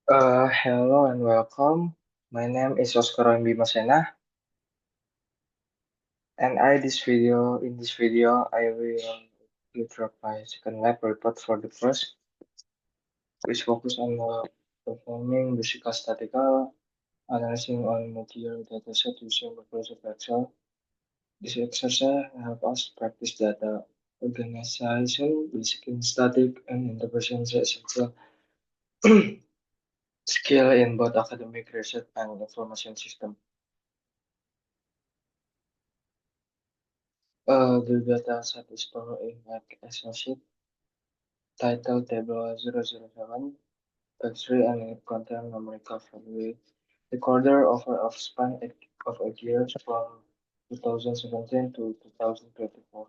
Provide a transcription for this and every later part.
Hello and welcome. My name is Oscar Bimasena, and in this video I will drop my second lab report for the first, which focus on performing physical statistical analyzing on material dataset using Microsoft Excel. This exercise help us practice data organization, basic in static and interpretation essential skill in both academic research and information system. The data set is stored in like Excel sheet title table 007 X-ray and it contain numerical value recorder over of span of 8 years from 2017 to 2024.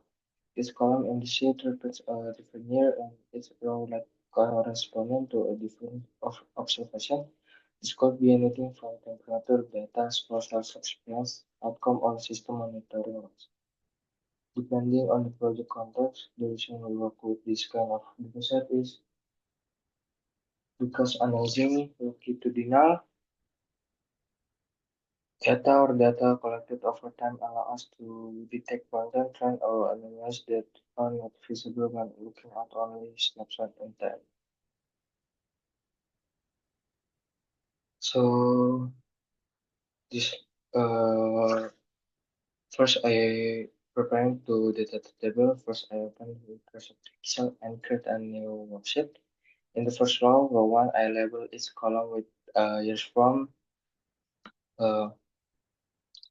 Each column in the sheet represents a different year and each row like corresponding to a different of observation. This could be anything from temperature, data, social experience, outcome, or system monitoring. Depending on the project context, the reason we work with this kind of dataset is because analyzing longitudinal data or data collected over time allow us to detect pattern, trend, or anomalies that are not visible when looking at only snapshot in time. So this uh first I preparing to the data table. First I open Microsoft Excel and create a new worksheet. In the first row 1, I label each column with years from uh,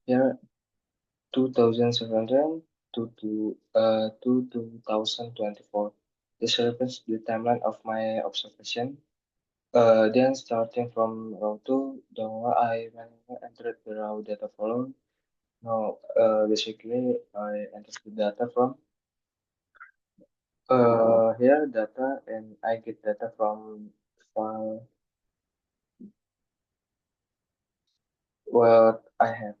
year 2007 to 2024. This represents the timeline of my observation. Then starting from row 2, the more I manually entered the raw data follow. Now, basically, I entered the data from here data and I get data from file what I have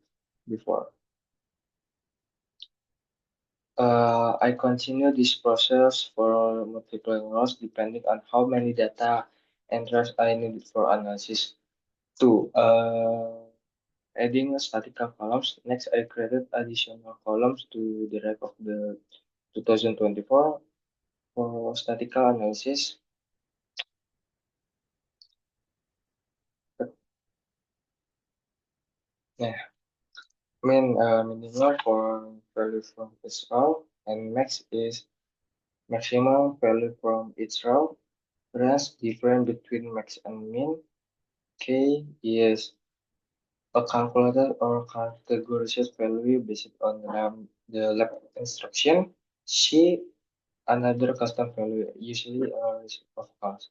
before. I continue this process for multiple rows depending on how many data entries I need for analysis. Two, adding statistical columns. Next, I created additional columns to the rest of the 2024 for statistical analysis. Yeah, minimal for value from each row, and max is maximum value from each row. Range difference between max and min. K is a calculator or categorizes value based on the lab instruction. C another custom value, usually a list of cost.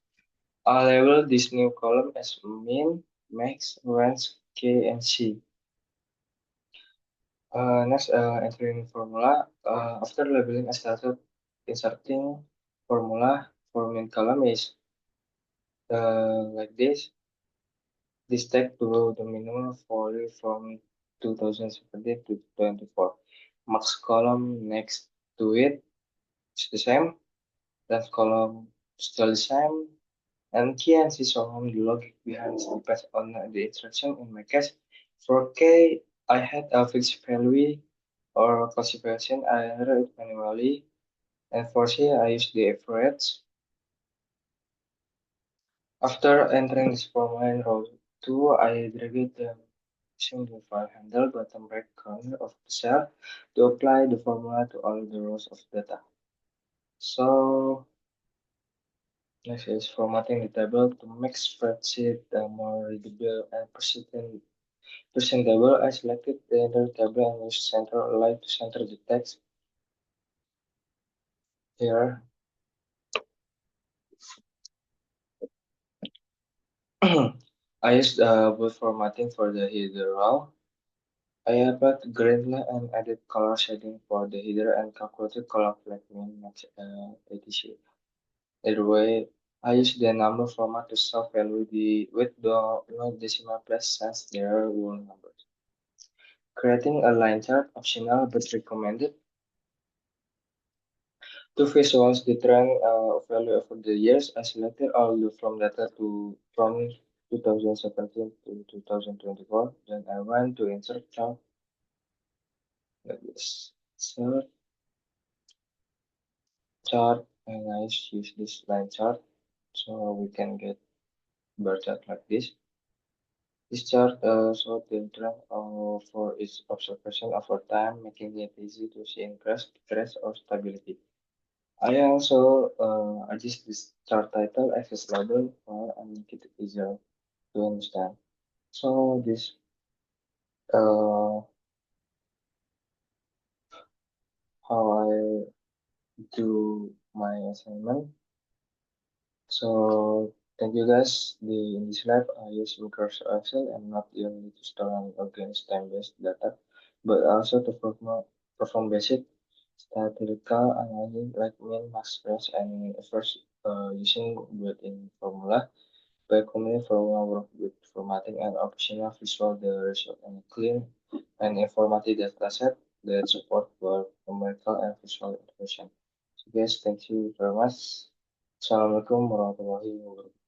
I'll label this new column as min, max, range, K, and C. Next, entering formula. After labeling, I started inserting formula for min column is like this. This take to the minimum value from 2017 to 24. Max column next to it is the same. Left column still the same. And key and see on the logic behind it depends on the instruction. In my case, for K, I had a fixed value or classification. I entered it manually. And for C, I used the average. After entering this formula in row 2, I dragged the using the file handle bottom right corner of the cell to apply the formula to all the rows of data. So next is formatting the table to make spreadsheet more readable and presentable. I selected the entire table and used center align to center the text here. I used both formatting for the header row. I added green and added color shading for the header and calculated color flag mean max etc. Either way, I use the number format to self value the with the no decimal place since they are whole numbers. Creating a line chart optional but recommended. To visualize the trend of value over the years, I selected all the from data to from 2017 to 2024. Then I went to insert chart like this. Insert chart and I use this line chart so we can get bar chart like this. This chart shows the trend for each observation over time, making it easy to see increase, decrease, or stability. I also adjust this chart title as a label and make it easier to understand. So this uh, how I do my assignment. So thank you guys. In this lab, I use Microsoft Excel and not only to store and organize time-based data, but also to perform basic statistical analysis like mean, max, range, and first using built-in formula. By combining formula work with formatting and optional visual, the result and clean and informative data set that support both numerical and visual information. So guys, thank you very much. Assalamualaikum warahmatullahi wabarakatuh.